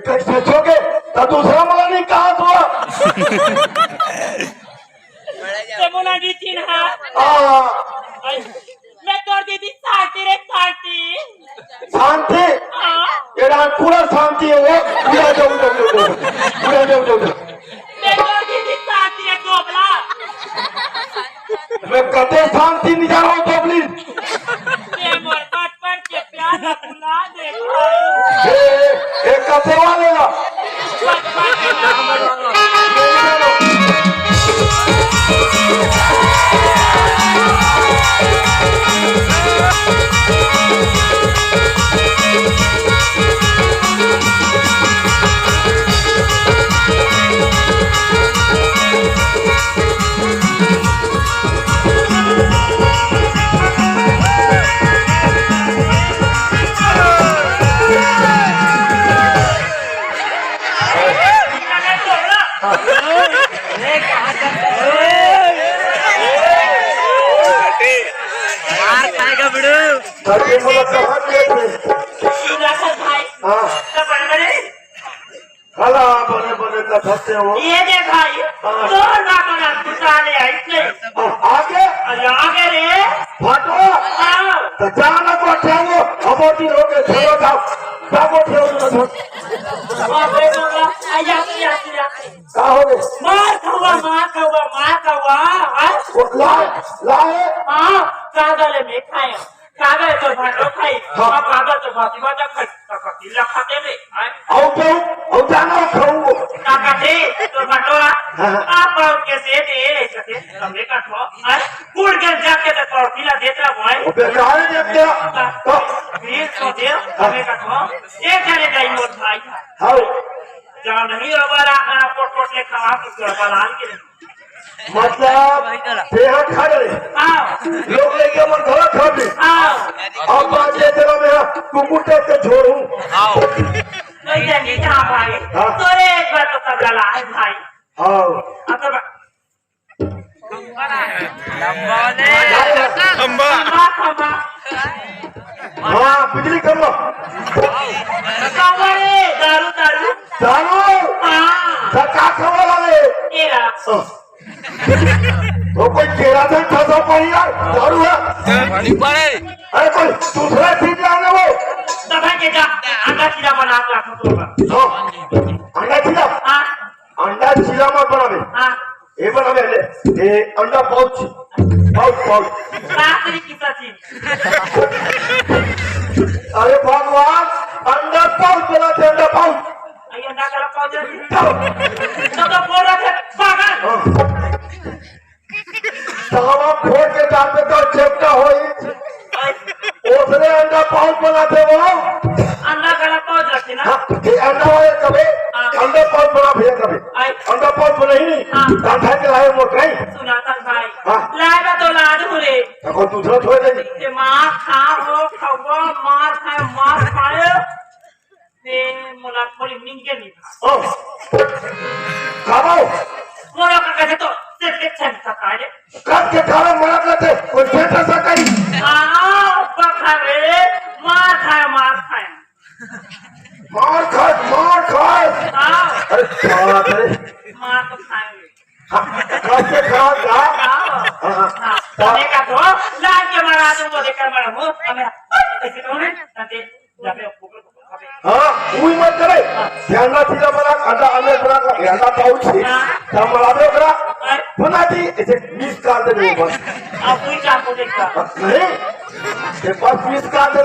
कैसे छोके तो दूसरा मला नहीं कहा हुआ मुला नीति ना मैं तोड़ दी थी शांति रे शांति शांति ये पूरा शांति है वो पूरा जाओ मैं तोड़ दी थी शांति रे दोबला मैं कते शांति नहीं जा रहा हूँ दोबली ये मोर काट पर के प्यार ना भुला दे ये कते वाले ना खाला बने बने का थकते हो ये दे भाई तो ना बना कुटाले ऐसे आगे आगे रे फाटो तो जाना को ठांगो अबोटी होके छोड़ो जाओ ठेवो अबे बाबा आया का हो गए मार खावा लाए हां कागल में खाए कागल तो भाटो खाई अब कागल तो भाती भाता खाई तकतीला खाते रे औ जाना खाऊ काकाते तो भाटो आप के दे कहते हमें काटो गुड़ के जाके तो तकतीला देता भाई बेकार देते तो फिर तो दे हमें काटो एक जने गई मोट भाई हां जान नहीं वाला खाना पोट ले खा के बनान के मतलब बेहद खा गए लोग लेके मन घर खा भी अब बात ये तेरा मेरा कुकुर से छोड़ू नहीं जानी था भाई तो एक बार तो तब लगा है भाई अब तो खंबा हाँ बिजली खंबा रे दारू सरकार खबर वाले तो कोई केरा से फंसा पड़ी यार दारू है पानी पड़े अरे कोई दूसरा चीज लाने वो तब के जा अंडा चीला बना के रखो अंडा चीला मत बनावे ये बनावे ले ये अंडा पाउच रात्रि की सची अरे भगवान अंडा पाउच बनाते अंडा पाउच आई अंडा का पाउच तो बोल रहा है पागल सावा फोड़ के डालते तो चेपटा होई उसने अंडा पाउच बनाते वो अंडा का पाउच रखी ना ये अंडा वाले कभी अंडा पाउच बना भैया कभी अंडा पाउच बना ही नहीं डांठा के लाए मोटराई सुनाता भाई लाएगा तो लाडू रे तो दूसरा छोड़ देंगे ते मार खाओ मार खाए ते मोला थोड़ी निंगे नहीं खाओ मोला का कहते तो सिर्फ के छन सकाए कब के खाओ मना करते कोई बेटा सकाई बखा रे मार खाए मार खाए अरे क्या करे मार तो खाएंगे कब के खाओ तने का तो लाल के मारा तुम वो देखकर मारा हो हमें ऐसे तो नहीं तने जाके वही मत करे ध्यान चीजा बना अंडा अनेक बना का ध्यान पाउच थी तब मलावे करा बना दी ऐसे मिस कर दे बस आप कोई चाकू देखा नहीं ये बस मिस कर दे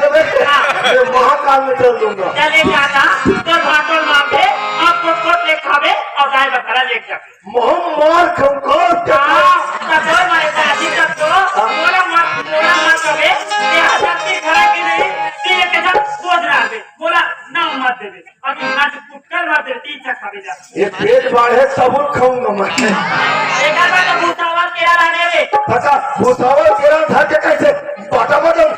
ये महाकाल में चल दूंगा चले जाता तो भाटोल मांगे आप कोट ले खावे और गाय बकरा ले जाके मोहम्मद खमको तब मारे दादी तब तो मोरा मत करे ये हजारती खड़ा की नहीं ये के साथ बोझ रहा है बोला ना मत दे अभी हाथ कुटकर मत दे तीन चक्का भी जा ये पेट बाढ़े सबूर खाऊंगा मैं एक बार तो भूसावल के आने रे पता भूसावल केरा था के कैसे बाटा बदल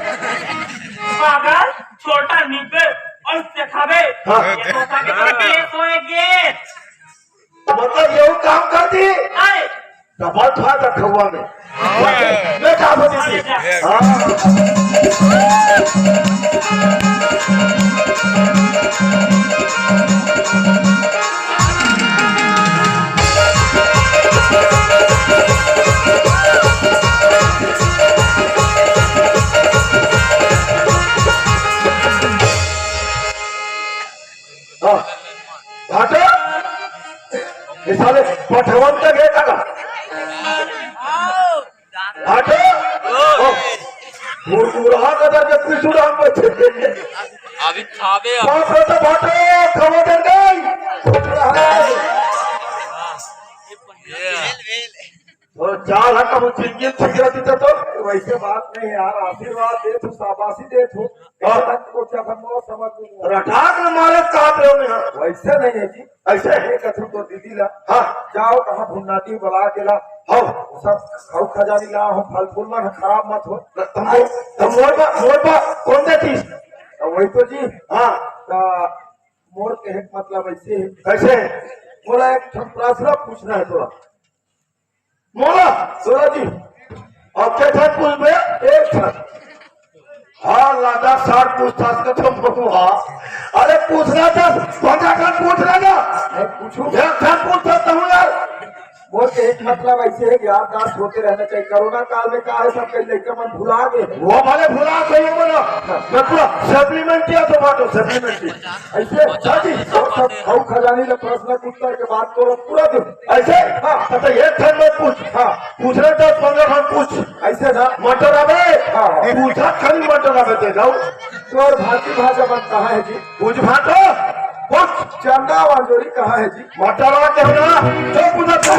पागल छोटा नीचे और से खावे ये तो खावे सोएगे मतलब ये काम करती अरे बहुत था खवा में मैं क्या बोली थी मुरमुरा कदर के पिसुराम बचे अभी खावे बाप रे तो भाटो खबर दे गई और चार हटा वो जिंदगी ठीक रहती तो वैसे बात नहीं यार, आशीर्वाद दे तू, शाबाशी दे तू, को क्या समझ समझ नहीं। रटाक न मारे कहा पे होने हैं वैसे नहीं है जी, ऐसे है एक अथु तो दीदी ला, हाँ जाओ कहाँ भुन्नाटी बला के ला, हाँ सब खाऊ खजानी ला, हम फल फूल ना खराब मत हो। तुम मोरबा कौन सी चीज वही तो जी, हाँ मोर के एक मतलब ऐसे है, कैसे बोला एक प्रश्न पूछना है थोड़ा। मोला सोरा जी और क्या था पूछ में एक था, हाँ लादा सार पूछताछ का तुम हाँ अरे पूछना था पंजा खान पूछ लेगा मैं पूछूं एक खान पूछ सकता हूँ यार मोर के एक मतलब ऐसे है, याददाश्त होते रहना चाहिए। कोरोना काल में क्या है, सब कई लड़के मन भुला गए हैं। वो भले भुला गए बोला मैं पूरा सप्लीमेंट किया तो बाटो सप्लीमेंट ऐसे शादी सब खाऊ खजानी ले प्रश्न के उत्तर के बाद तो पूरा दो ऐसे हाँ तो एक खान में पूछ हाँ पूछने 10-15 खान पूछ ऐसे ना। मटर आवे हाँ। पूछा खाली मटर आवे दे जाओ तो और भारतीय भाषा बन कहाँ है जी? पूछ भाटो पूछ चंदा वाजोरी कहाँ है जी? मटर आवे क्या होना जो पूछा था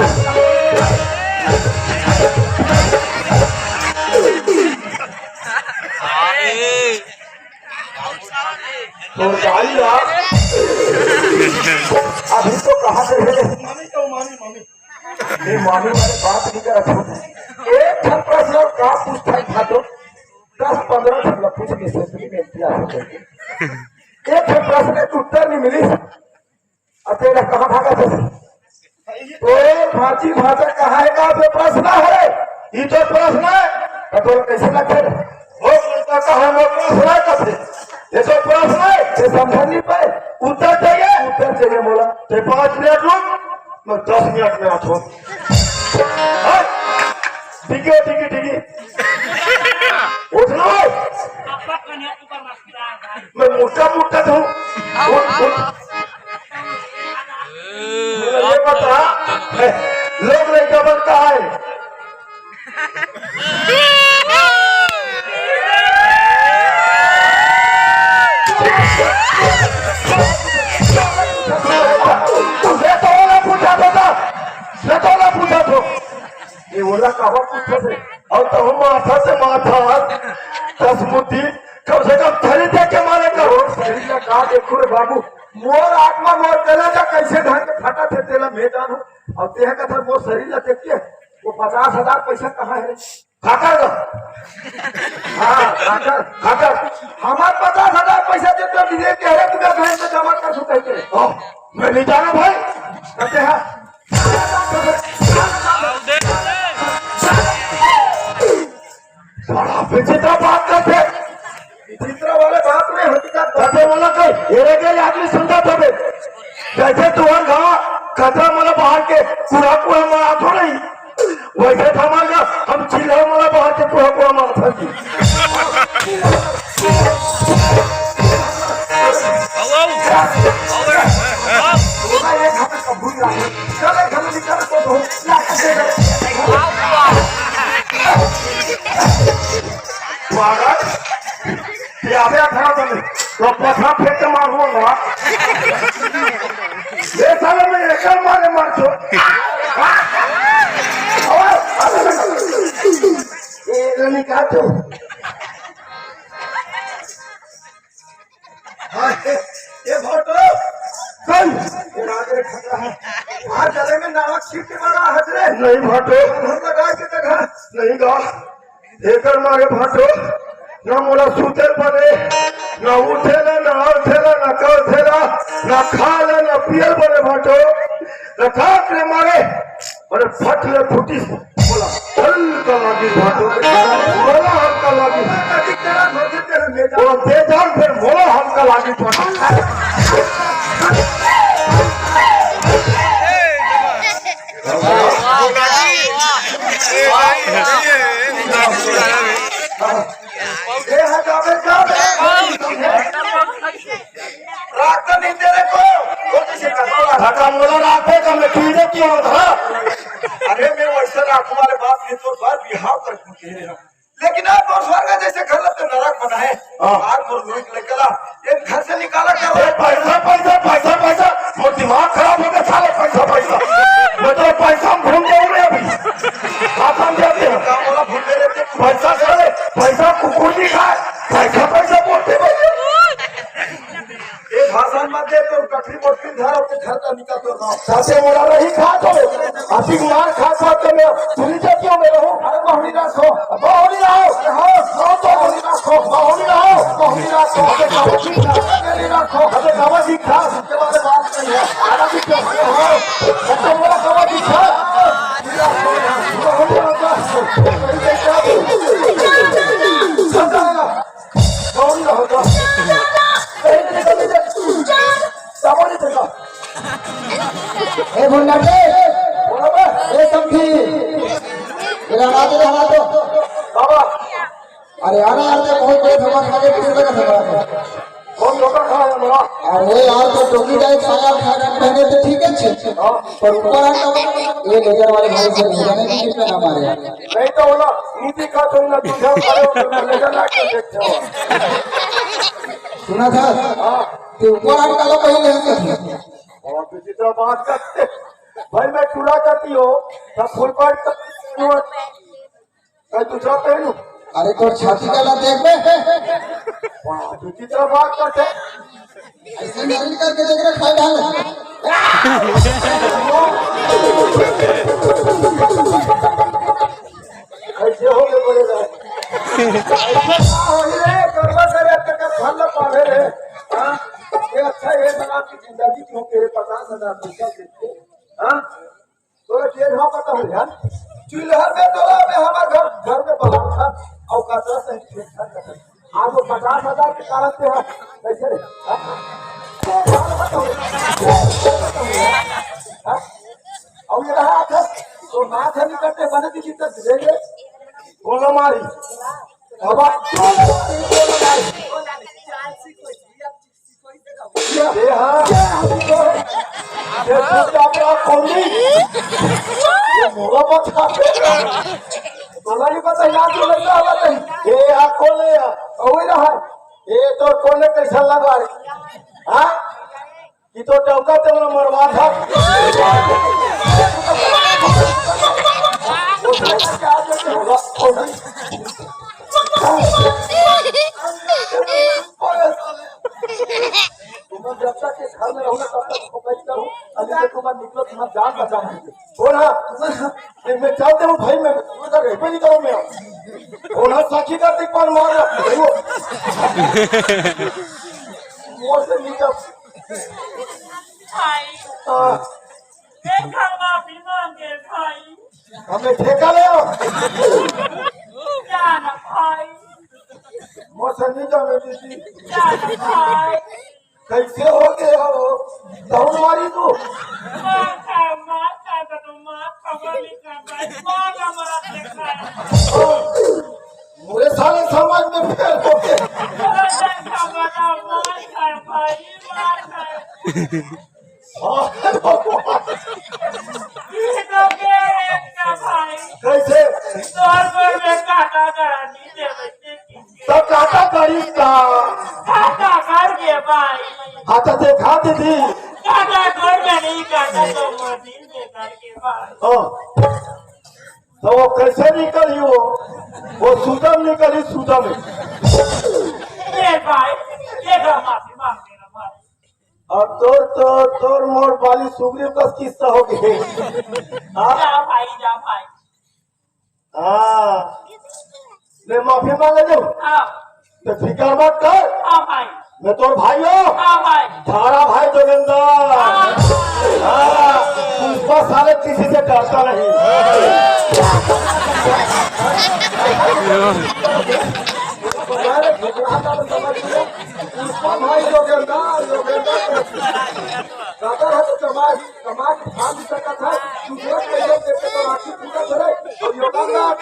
तो गाड़ी यार अभी तो कहाँ से है? ये मामी वाले बात नहीं कर रहा। एक ठन प्रश्न और का पूछता था तो 10-15 ठन पूछ के सेंसरी में इतिहास करके एक ठन प्रश्न के उत्तर नहीं मिली। अकेला कहाँ भागा था? तो भाजी भाषा कहाँ है का तो प्रश्न है, ये तो प्रश्न है तो कैसे लगे वो लड़का कहा वो प्रश्न है कब ये तो प्रश्न है ये समझ नहीं पाए। उत्तर चाहिए उत्तर चाहिए बोला ते 5 मिनट रुक मैं 10 मिनट में आता हूँ ठीक है उठ लो आपका कन्या ऊपर मत गिरा भाई। मैं मोटा था ये बता लोग लड़का बनता है पूछा तो ये बोला कहाँ पूछते थे? और तो हम माथा से माथा 10 मुट्ठी कम से कम थैली दे के मारे करो शरीर का कहा देखो रे बाबू, मोर आत्मा मोर तेला जा कैसे ढंग के फटा थे तेला मैदान हो और तेह का था मोर शरीर ला देखिए वो 50,000 पैसा कहाँ है? खाकर का हाँ खाकर हमारे 50,000 पैसा देते विदेश के हरे तुझे बैंक में जमा कर सकते हैं। मैं नहीं जाना भाई कहते हैं बड़ा विचित्र बात करते चित्रा वाले बात में हकीकत कहते वाला कोई हेरे के आदमी सुनता था जैसे तुहर गाँव कचरा मला बाहर के पूरा मारा थो नहीं वैसे था हमारा हम चिल्ला मला बाहर के पूरा मारा था कबूल चले घर निकल तो स्वागत यादे खड़ा बने तो पथा फेंक के मारूंगा ये साले में एक मारे मार दो ये निकाल दो ये फोटो कल नागरे खतरा है वहाँ जले में नावक सीटी बना हजरे नहीं भाटो हम लगा के देखा नहीं गा एकर मारे भाटो ना मोला सूते बने ना उठेला ना कौथेला ना खाले ना पियल बने भाटो ना खाक ले मारे अरे फट ले फुटी बोला हल्का लागी भाटो बोला हल्का लागी तेरा नोटिस तेरे मेजा वो दे जान फिर बोला हल्का लागी भाटो ये है जावे रात को नींद तेरे को ढका मोला राखे का मैं कीड़े क्यों था अरे मैं वैसे रात वाले बात नहीं तो बात बिहाव कर चुके हैं लेकिन आप और स्वर्ग कैसे घर लगते नरक बना है आग मोर लूट निकला एक घर से निकाला क्या अरे पैसा पैसा पैसा पैसा वो दिमाग खराब हो गया साले पैसा पैसा मैं तो पैसा भूल गया हूँ अभी खाता दे दे काम वाला भूल गए थे पैसा साले पैसा कुकुर नहीं खाए पैसा पैसा बोलते भैया एक भाषण मत दे तो कठरी मोटरी घर अपने घर का निकाल दो ना साथे मोला नहीं खा तो अभी मार खा खा के मैं चुनी जातियों में रहूं अरे बहुनी रखो बहुनी रहो तो बहुनी रखो बहुनी रखो अबे कावा ठीक रखो अबे कावा ठीक था उसके बारे बात नहीं है आधा भी क्यों हो तो मोला कावा ठीक था बहुनी रखो बहुनी रहो ए भुन्नाटे ए समझी हरा दो बाबा अरे यार यार तो बहुत बड़े धमाका खाने की जगह धमाका कौन धोखा खाया मेरा अरे यार तो टोकी जाए साया पहने तो ठीक है पर ऊपर आता ये लेकर वाले भाई से जाने की कितना नाम आ रहा है नहीं तो बोला नीति का तो ना तुझे करे लेकर लाके देखते हो सुना था कि ऊपर आने का पहले है और किसी तरह बात करते भाई मैं चूड़ा जाती हो तब फुल पैंट मैं दूसरा पहनू अरे तो छाती का ला देख में दूसरी तरह बात करते ऐसे नहीं करके देख रहे खाई डाल ऐसे हो गए बोले करवा करे तक फल पावे रे हाँ ये अच्छा ये बना की जिंदगी क्यों तेरे 50,000 पैसा देते हाँ तो ये भाव पता हो यार चूल्हा में तो हमारे घर में बाहर था और कचरा से आज वो 50,000 के कारण से है कैसे रे और ये रहा था तो नाथ है निकलते बने की जितना देंगे बोलो मारी अब ये हाँ ये आपका कौन ये मोला मत खाते बोला नहीं पता याद नहीं लगता हमारे ये आप कौन है वही रहा ये तो कौन कैसा लगा रही हाँ कि तो चौका ते मरवा था जब तक के घर में रहूंगा तब तक फोकस करूं अभी तक तुम्हारा निकलो तुम्हारा जान बचाना है मैं चाहते हूँ भाई मैं उधर रह नहीं करूँ मैं और साखी का दिख पर मार मोर से नीचे भाई देखा माफी मांगे भाई हमें ठेका ले आओ जाना भाई मोर से नीचे में दीदी जाना भाई कैसे हो गए हो दौड़ मारी तू माता तो माँ खबर नहीं कर भाई माँ हमारा देखा मुझे सारे समाज में फेल हो गए कैसे सब काटा करी का आता देखा दीदी तो वो कैसे निकली वो सुदम निकली सुदम और तोर मोर वाली सुगरी का किस्सा हो गई हाँ मैं माफी मांगे दो तो फिकर मत कर मैं तोर भाई हो थारा भाई जोगिंदर हाँ पुष्पा साले किसी से डरता नहीं पुष्पा भाई जोगिंदर दादा है तो कमा खा भी सकता था दूसरा कैसे देते तो राखी पूरा करे और योगा राख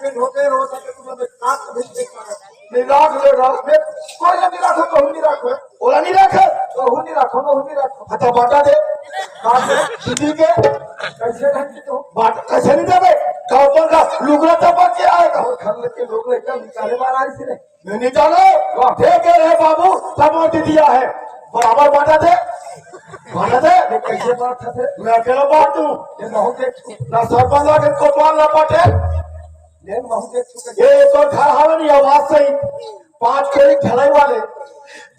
सेटलमेंट होते हो सके तो मैं काट के भेज देता नहीं राख ले राख में कोई नहीं राखो तो नहीं राखो ओला नहीं रखे तो नहीं राखो ना नहीं राखो अच्छा बाटा दे काट दे दीदी के कैसे ढंग तो बाटा कैसे नहीं देवे काउंटर का लुगड़ा चपा के आएगा और घर के लोग एकदम निकाले मार आई से मैं नहीं जानो दे के रे बाबू सब दे दिया है बराबर बाटा दे ये कैसे बात है मैं अकेला बात दूं ये महू देख ना सरपंच आके कोतवाल ना पाटे ये महू देख ये तो घर हावे नहीं आवाज सही 5 कोई ढलाई वाले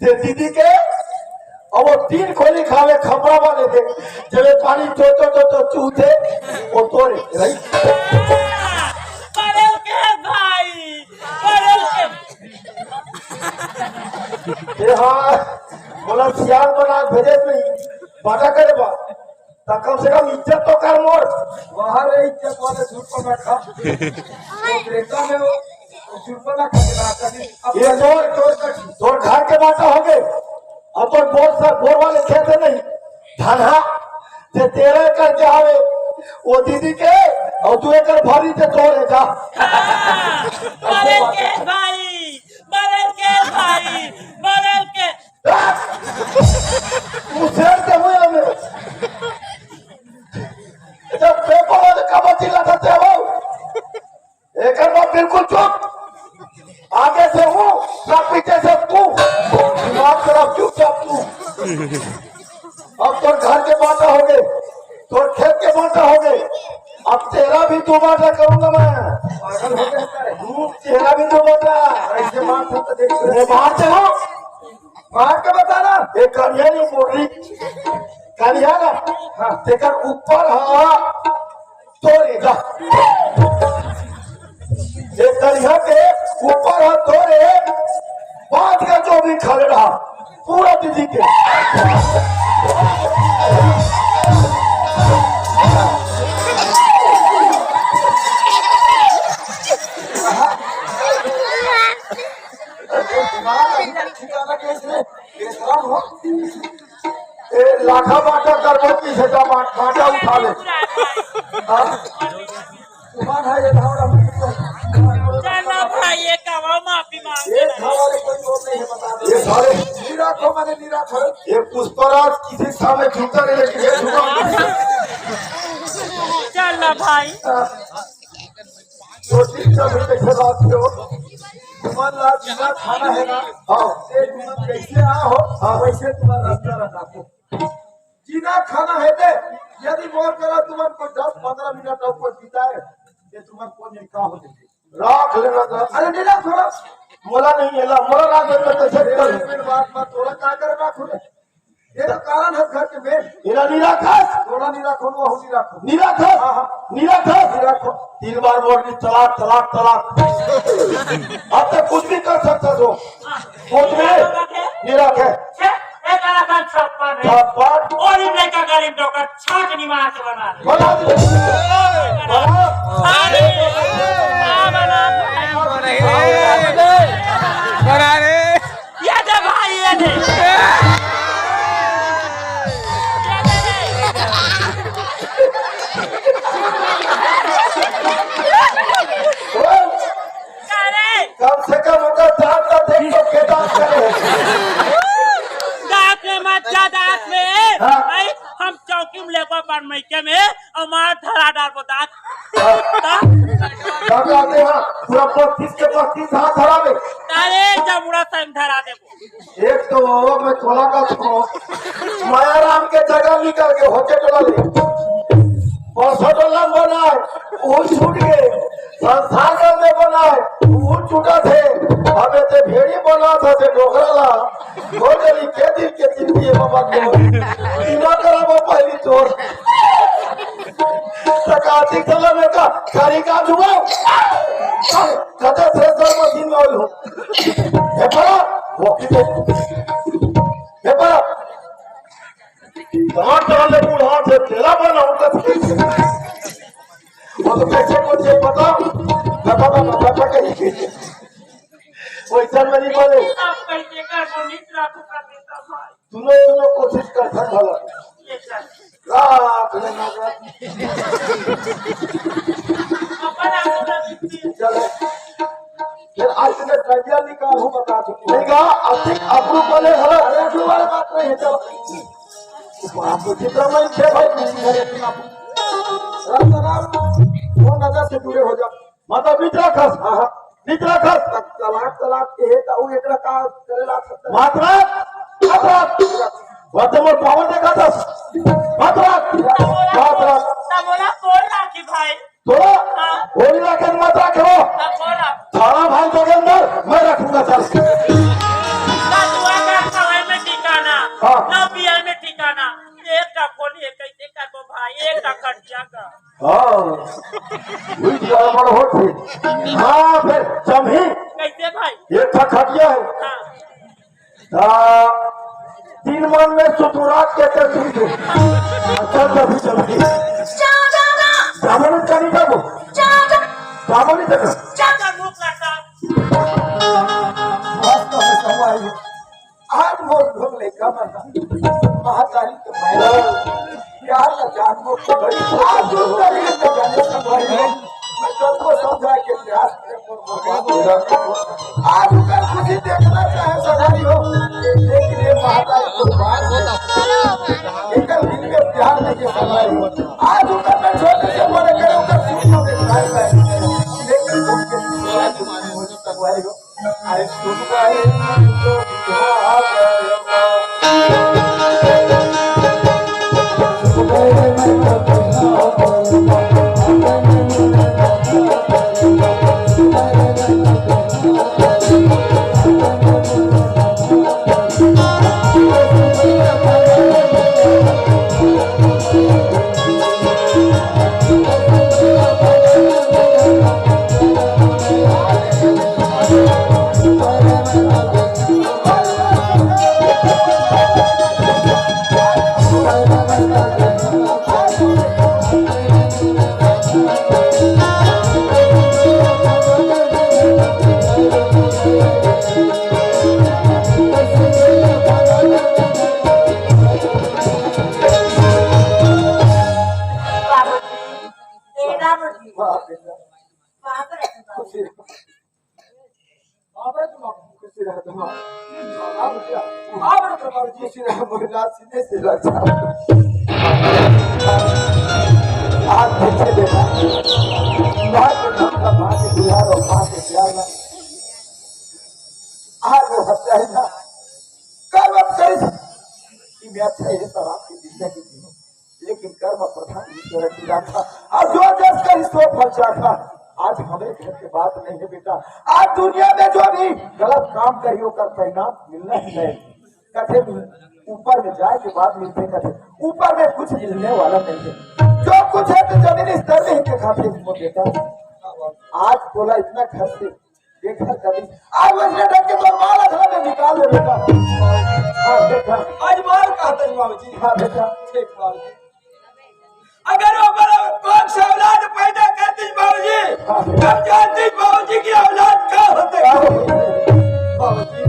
दे दीदी के और वो 3 कोली खावे खपरा वाले थे जब ये पानी तो चूते वो तोड़े रही बड़े के भाई बड़े के ये हाँ बोला सियार बना भेजे नहीं बाटा करे बा ता कम से कम इज्जत तो कर मोर वहां रे इज्जत वाले झूठ पर बैठा वो ब्रेका में वो झूठ पर ना खड़ा कभी अब ये तोर घर के बाटा हो गए अब तो बोर वाले खेते नहीं धनहा ते तेरे करके आवे वो दीदी के और तू एक भरी ते तोड़ेगा बड़े के भाई बड़े के भाई बड़े के तू शेर के हुए में जब पेपर वाले कबड्डी लगाते हो एक बार बिल्कुल चुप आगे से हूँ ना पीछे से तू दिमाग तरफ चुपचाप तू अब तो घर के बाटा हो गए तो खेत के बाटा हो गए अब तेरा भी दो बाटा करूंगा मैं पागल हो गए तेरा भी दो बाटा ऐसे मार सकते देख मैं बाहर से हूँ मार के बताना एक करिया नहीं बोल रही करिया ना हाँ तेकर ऊपर हाँ तोड़ेगा एक करिया के ऊपर हाँ तोड़े बाद का जो भी खड़े रहा पूरा दीदी के लाखा बाटा करबो की से बाटा उठा ले तुम्हारा है ये धावड़ा चलो भाई ये कहो माफी मांग ये धावड़े कोई और नहीं है बता दे ये सारे निराखो मैंने निराखो ये पुष्पराज किसी सामने झुकता नहीं लेकिन ये झुका चलो भाई तो ठीक है कैसे बात हो तुम्हारा जितना खाना है ना हाँ एक मिनट कैसे आओ हाँ वैसे तुम्हारा रास्ता रखो जिना खाना है दे यदि मोर करा तुम्हारे को 10-15 मिनट और को जीता है ये तुम्हारे को निकाह हो जाएगी राख लेना था अरे नीला थोड़ा मोला नहीं है मोला राख लेना कैसे कर बात मत थोड़ा का कर रखो ये तो कारण है घर के में मेरा निराखास थोड़ा नहीं रखो वो नहीं रखो निराखास हाँ हाँ निराखास नहीं रखो 3 बार बोल रही तलाक तलाक तलाक अब तक कुछ भी कर सकता हो कुछ में निराख है एक आदमी छप्पन है छप्पन और इनका का गरीब डॉक्टर छाट निवास बना दे बना दे बना अरे बना ये दे भाई ये दे कम से कम उनका दांत का देख तो के दांत करे दांत में मत जा दांत में हाँ। भाई हम चौकी में लेको पर मैके में और मार धरा डाल को दांत दांत आते हैं पूरा 25 के 25 हाथ धरा में तारे जमुड़ा संग धरा दे एक तो मैं थोड़ा का छो मायाराम के जगह निकल के होके चला ले $500 बनाए वो छूट गए संस्थान में बनाए वो छूटा थे हमें तो भेड़ी बना था से डोकरा ला हो गई के दिन के जिंदगी है बाबा को इना करा वो पहली चोर कार्तिक चला में का खाली का जुआ कदा थ्रेसर मशीन में आई हूँ है पड़ा वो है पड़ा कहाँ डाले बूढ़ा से तेरा बना होता वो तो कैसे मुझे पता पापा कहीं वैसा नहीं बोले आप कैसे कर वो निद्रा को कर देता भाई दोनों कोशिश कर था भला ये चल राख लेना अपना चले फिर आज तक कजिया निकालू बता चुकी नहीं कहा अधिक अबू बोले हला अरे अगली वाली बात नहीं है चलो आपको चित्र में थे भाई वो नजर से दूर हो जाओ मतलब बिचरा खस हाँ हाँ बिचरा खस तलाक के ताऊ एकरा का करे ला सकता मात्रा वर्तमान पावन देखा था मात्रा बोला बोल राखी भाई थोड़ा होली रखे मात्रा करो बोला थाना भाई के अंदर मैं रखूंगा चल दुआ का समय में ठिकाना हाँ। ना पिया में ठिकाना एक का खोली एक कैसे का दो भाई एक का कटिया का हाँ वही गड़बड़ हो थी हाँ फिर जमही कैसे भाई एक था खटिया है हाँ तीन मन में सुतुरात के सुन अच्छा तभी जमही ब्राह्मण करी का वो ब्राह्मण ही तक चाचा मुंह करता वास्तव में समाई आज वो लोग लेकर महातारी के महिला प्यार का जानवर को बड़ी आज उस तरीके से जाने समाई मैं सबको समझा के प्रयास आज उनका खुशी देखना चाहे सगाई हो लेकिन ये महातारी को बात एकल दिल में प्यार नहीं समाई आज उनका मैं छोटे से बड़े करे उनका सुनना देखता है लेकिन उनके सगाई हो अरे लेकिन कर्म प्रधान ईश्वर की राखा और जो जस कर सो फल चाखा। आज हमें घर के बात नहीं है बेटा, आज दुनिया में जो भी गलत काम करियो का परिणाम मिलना ही नहीं। कथे ऊपर में जाए के बाद मिलते कथे ऊपर में कुछ मिलने वाला नहीं है। जो कुछ है तो जमीन स्तर में ही के खाते वो बेटा। आज बोला इतना घर से देखा कभी आज वजने ढक के तो माल अधरा में निकाल दे बेटा। हाँ बेटा आज माल कहते हैं बाबू जी। हाँ बेटा ठीक बाबू जी। अगर वो बड़ा कौन सा औलाद पैदा करती बाबूजी, तब जानती बाबूजी की औलाद क्या होते बाबूजी।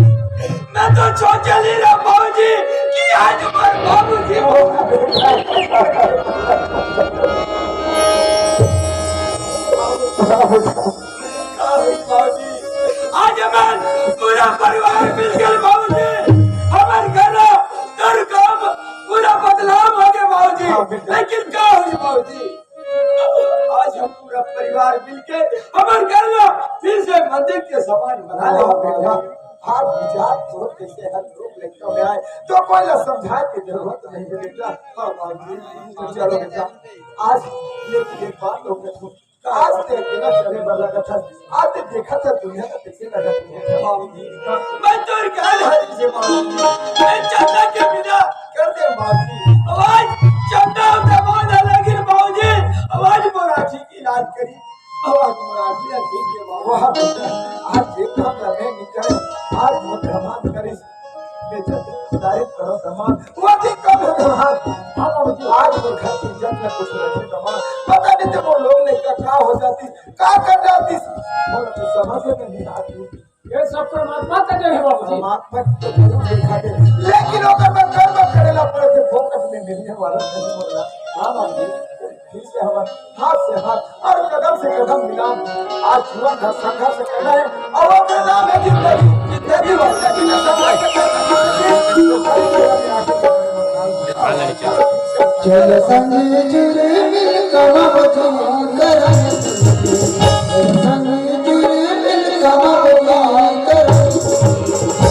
मैं तो सोचा नहीं रहा बाबूजी कि आज हमारे बाबूजी बाबूजी आज हमारे पूरा परिवार मिलकर बाबूजी हमारे घर दर काम पूरा बदलाव हो गया बाबूजी। लेकिन क्या हुई बाबूजी, आज हम पूरा परिवार मिलके हमारे घर में फिर से मंदिर के समान बना ले। आप विचार तो कैसे हर लोग लेकर में आए तो कोई ना समझाए की जरूरत नहीं है बेटा। हाँ बाबूजी चलो बेटा आज ये बात हो गई। आज देखे ना चले वाला कथा आज देखा था दुनिया का कैसे लगा बाबूजी। मैं तो कहल है जे बाबूजी मैं चंदा के बिना कर दे बाबूजी। आवाज चंदा दबाव लगे बाबूजी। आवाज मराठी की इलाज करी आवाज मराठी ठीक है बाबू। आज देखा मैं निकल आज वो धमाल करी दायित्व करो धमाल वो ठीक कब है धमाल। हाँ बाबूजी आज वो घर की इज्जत में कुछ रखे धमाल पता नहीं जब वो लोग लेकर क्या हो जाती क्या कर जाती वो समझ में नहीं आती। ये सब परमात्मा का जो है बाबूजी परमात्मा तो जरूर देखा दे लेकिन अगर मैं कर्म करेला पड़े तो फोकस में मिलने वाला नहीं बोला। हाँ बाबूजी फिर से हमारे हाथ से हाथ और कदम से कदम मिला। आज जीवन का संघर्ष करना है और वो करना है जिंदगी जिंदगी वाले की संघर्ष चल संग जुरे मिल कमब जी करन संग जुरे मिल कमब जी करन